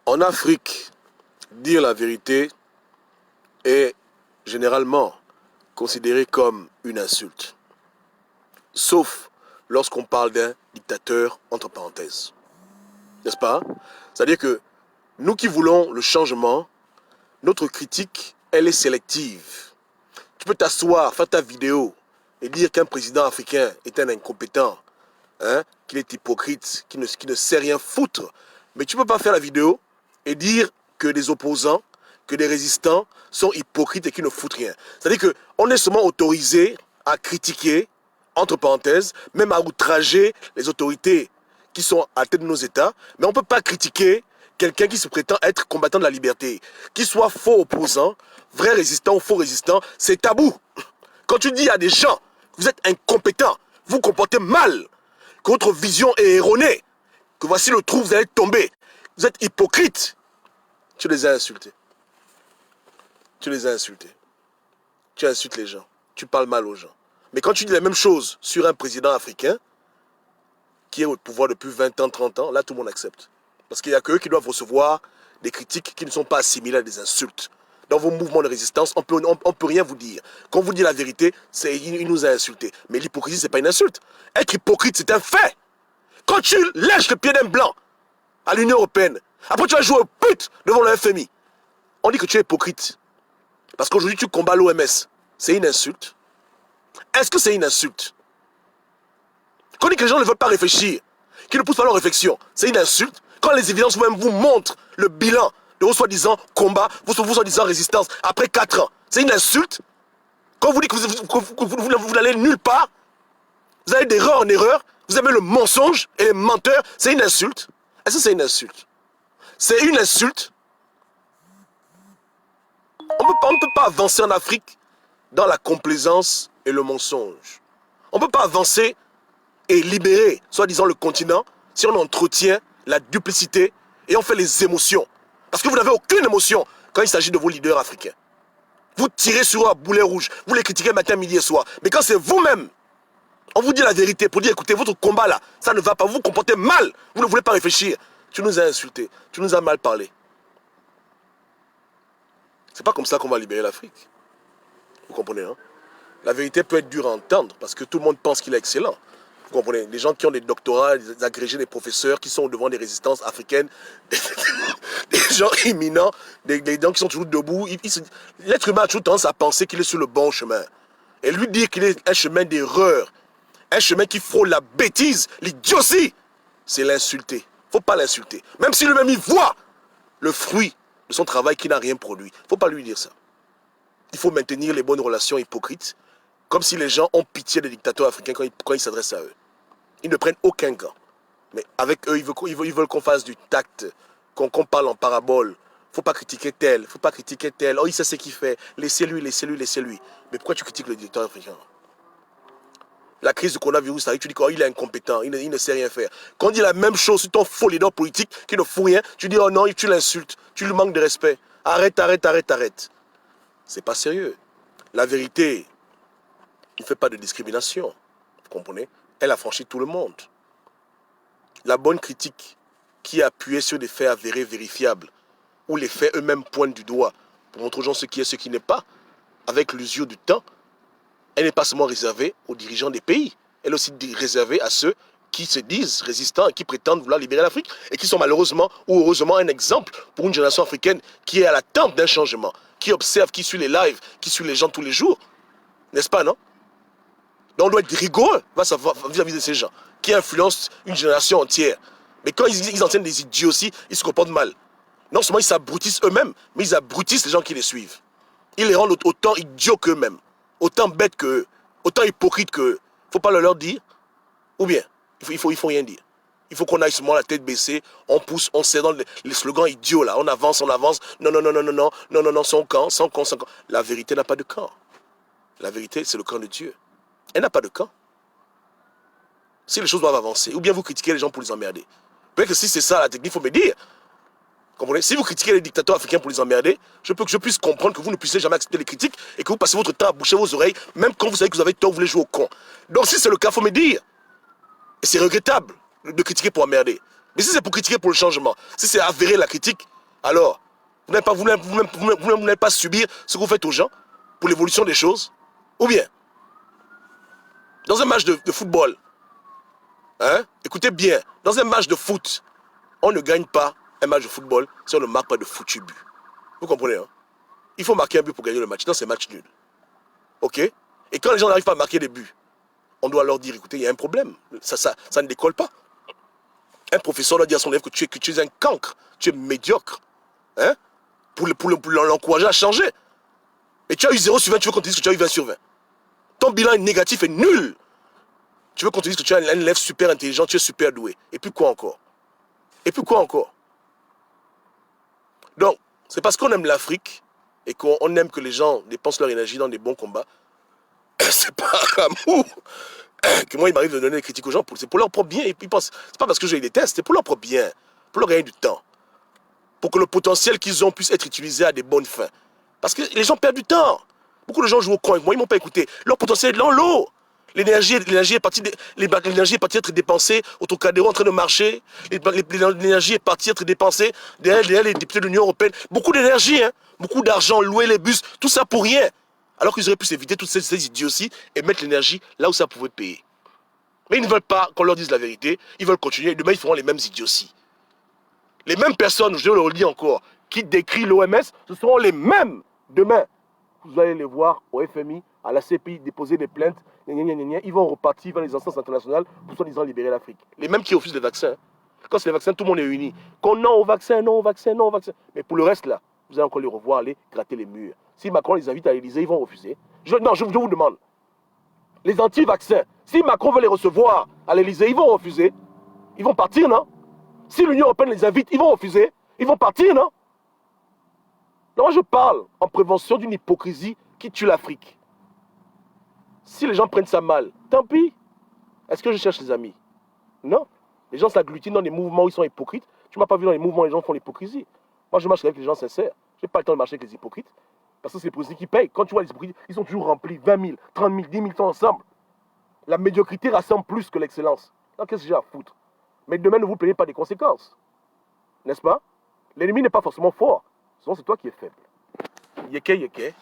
En Afrique, dire la vérité est généralement considéré comme une insulte. Sauf lorsqu'on parle d'un dictateur, entre parenthèses. N'est-ce pas? C'est-à-dire que nous qui voulons le changement, notre critique, elle est sélective. Tu peux t'asseoir, faire ta vidéo et dire qu'un président africain est un incompétent, qu'il est hypocrite, qu'il ne sait rien foutre. Mais tu ne peux pas faire la vidéo et dire que des opposants, que des résistants sont hypocrites et qui ne foutent rien. C'est-à-dire qu'on est seulement autorisé à critiquer, entre parenthèses, même à outrager les autorités qui sont à la tête de nos États, mais on ne peut pas critiquer quelqu'un qui se prétend être combattant de la liberté. Qu'il soit faux opposant, vrai résistant ou faux résistant, c'est tabou. Quand tu dis à des gens, vous êtes incompétents, vous vous comportez mal, que votre vision est erronée, que voici le trou, vous allez tomber, vous êtes hypocrite, tu les as insultés. Tu les as insultés. Tu insultes les gens. Tu parles mal aux gens. Mais quand tu dis la même chose sur un président africain, qui est au pouvoir depuis 20 ans, 30 ans, là tout le monde accepte. Parce qu'il n'y a qu'eux qui doivent recevoir des critiques qui ne sont pas assimilées à des insultes. Dans vos mouvements de résistance, on peut rien vous dire. Quand on vous dit la vérité, il nous a insultés. Mais l'hypocrisie, ce n'est pas une insulte. Être hypocrite, c'est un fait. Quand tu lèches le pied d'un blanc à l'Union européenne, après tu vas jouer au pute devant le FMI, on dit que tu es hypocrite. Parce qu'aujourd'hui, tu combats l'OMS. C'est une insulte. Est-ce que c'est une insulte? Quand on dit que les gens ne veulent pas réfléchir, qu'ils ne poussent pas leur réflexion, c'est une insulte. Quand les évidences vous-même vous montrent le bilan de vos soi-disant combats, vos soi-disant résistance, après 4 ans, c'est une insulte. Quand vous dites que vous n'allez nulle part, vous allez d'erreur en erreur, vous aimez le mensonge et les menteurs, c'est une insulte. Est-ce que c'est une insulte? C'est une insulte. On ne peut pas avancer en Afrique dans la complaisance et le mensonge. On ne peut pas avancer et libérer, soi-disant, le continent si on entretient la duplicité et on fait les émotions. Parce que vous n'avez aucune émotion quand il s'agit de vos leaders africains. Vous tirez sur eux à boulet rouge, vous les critiquez matin, midi et soir. Mais quand c'est vous-même, on vous dit la vérité pour dire, écoutez, votre combat là, ça ne va pas, vous vous comportez mal, vous ne voulez pas réfléchir. Tu nous as insultés, tu nous as mal parlé. C'est pas comme ça qu'on va libérer l'Afrique. Vous comprenez, hein? La vérité peut être dure à entendre parce que tout le monde pense qu'il est excellent. Vous comprenez? Des gens qui ont des doctorats, des agrégés, des professeurs, qui sont au devant des résistances africaines, des gens éminents, des gens qui sont toujours debout. L'être humain a toujours tendance à penser qu'il est sur le bon chemin. Et lui dire qu'il est un chemin d'erreur, un chemin qui frôle la bêtise, l'idiotie, c'est l'insulter. Faut pas l'insulter. Même si lui-même il voit le fruit de son travail qui n'a rien produit. Faut pas lui dire ça. Il faut maintenir les bonnes relations hypocrites, comme si les gens ont pitié des dictateurs africains quand ils s'adressent à eux. Ils ne prennent aucun gant. Mais avec eux, ils veulent qu'on fasse du tact, qu'on parle en parabole. Faut pas critiquer tel, faut pas critiquer tel. Oh, il sait ce qu'il fait. Laissez-lui, laissez-lui, laissez-lui. Mais pourquoi tu critiques le dictateur africain? La crise du coronavirus arrive, tu dis qu'il est incompétent, il ne sait rien faire. Quand on dit la même chose sur ton faux leader politique qui ne fout rien, tu dis oh non, tu l'insultes, tu lui manques de respect. Arrête, arrête, arrête, arrête. C'est pas sérieux. La vérité ne fait pas de discrimination. Vous comprenez? Elle a franchi tout le monde. La bonne critique qui est appuyée sur des faits avérés, vérifiables, où les faits eux-mêmes pointent du doigt pour montrer aux gens ce qui est, ce qui n'est pas, avec l'usure du temps, elle n'est pas seulement réservée aux dirigeants des pays, elle est aussi réservée à ceux qui se disent résistants et qui prétendent vouloir libérer l'Afrique et qui sont malheureusement ou heureusement un exemple pour une génération africaine qui est à l'attente d'un changement, qui observe, qui suit les lives, qui suit les gens tous les jours. N'est-ce pas, non? Donc on doit être rigoureux vis-à-vis de ces gens qui influencent une génération entière. Mais quand ils enseignent des idioties, ils se comportent mal. Non seulement ils s'abrutissent eux-mêmes, mais ils abrutissent les gens qui les suivent. Ils les rendent autant idiots qu'eux-mêmes, autant bêtes qu'eux, autant hypocrites qu'eux. Faut pas le leur dire, ou bien il faut rien dire. Il faut qu'on aille seulement la tête baissée, on pousse, on sait dans les slogans idiots là, on avance, non, non, non, non, non, non, non, non, non, son camp, son camp, son camp. La vérité n'a pas de camp. La vérité, c'est le camp de Dieu. Elle n'a pas de camp. Si les choses doivent avancer, ou bien vous critiquez les gens pour les emmerder. Peut-être que si c'est ça la technique, il faut me dire. Comprenez? Si vous critiquez les dictateurs africains pour les emmerder, je peux que je puisse comprendre que vous ne puissiez jamais accepter les critiques et que vous passez votre temps à boucher vos oreilles, même quand vous savez que vous avez tort, vous voulez jouer au con. Donc si c'est le cas, il faut me dire. Et c'est regrettable de critiquer pour emmerder. Mais si c'est pour critiquer pour le changement, si c'est avéré la critique, Alors, vous n'allez pas subir ce que vous faites aux gens pour l'évolution des choses? Ou bien, dans un match de football, hein, écoutez bien, dans un match de foot, on ne gagne pas un match de football si on ne marque pas de foutu but. Vous comprenez, hein? Il faut marquer un but pour gagner le match, sinon c'est match nul. Ok? Et quand les gens n'arrivent pas à marquer des buts, on doit leur dire, écoutez, il y a un problème, ça ne décolle pas. Un professeur doit dire à son élève que tu es un cancre, tu es médiocre, hein? Pour l'encourager à changer. Et tu as eu 0 sur 20, tu veux qu'on te dise que tu as eu 20 sur 20. Ton bilan est négatif et nul. Tu veux qu'on te dise que tu es un élève super intelligent, tu es super doué. Et puis quoi encore? Et puis quoi encore? Donc, c'est parce qu'on aime l'Afrique et qu'on aime que les gens dépensent leur énergie dans des bons combats. C'est pas un amour que moi il m'arrive de donner des critiques aux gens. C'est pour leur propre bien. Et puis ils pensent, c'est pas parce que je les déteste, c'est pour leur propre bien. Pour leur gagner du temps. Pour que le potentiel qu'ils ont puisse être utilisé à des bonnes fins. Parce que les gens perdent du temps. Beaucoup de gens jouent au coin. Moi, ils m'ont pas écouté. Leur potentiel est dans l'eau. L'énergie est partie d'être dépensée au Trocadéro en train de marcher. L'énergie est partie d'être dépensée derrière les députés de l'Union européenne. Beaucoup d'énergie, hein? Beaucoup d'argent, louer les bus, tout ça pour rien. Alors qu'ils auraient pu s'éviter toutes ces idioties et mettre l'énergie là où ça pouvait payer. Mais ils ne veulent pas qu'on leur dise la vérité. Ils veulent continuer. Demain, ils feront les mêmes idioties. Les mêmes personnes, je le redis encore, qui décrient l'OMS, ce seront les mêmes demain. Vous allez les voir au FMI, à la CPI, déposer des plaintes. Ils vont repartir vers les instances internationales pour soi-disant libérer l'Afrique. Les mêmes qui refusent les vaccins. Quand c'est les vaccins, tout le monde est uni. Non au vaccin, non au vaccin, non au vaccin. Mais pour le reste, là, vous allez encore les revoir aller gratter les murs. Si Macron les invite à l'Élysée, ils vont refuser. Je vous demande. Les anti-vaccins, si Macron veut les recevoir à l'Élysée, ils vont refuser. Ils vont partir, non? Si l'Union européenne les invite, ils vont refuser. Ils vont partir, non? Moi, je parle en prévention d'une hypocrisie qui tue l'Afrique. Si les gens prennent ça mal, tant pis. Est-ce que je cherche les amis? Non. Les gens s'agglutinent dans des mouvements où ils sont hypocrites. Tu ne m'as pas vu dans les mouvements où les gens font l'hypocrisie. Moi, je marche avec les gens sincères. Je n'ai pas le temps de marcher avec les hypocrites. Parce que c'est les hypocrites qui payent. Quand tu vois les hypocrites, ils sont toujours remplis. 20 000, 30 000, 10 000 temps ensemble. La médiocrité rassemble plus que l'excellence. Donc, qu'est-ce que j'ai à foutre? Mais demain, ne vous plaignez pas des conséquences. N'est-ce pas? L'ennemi n'est pas forcément fort. Sinon, c'est toi qui es faible. Yeke, yeke.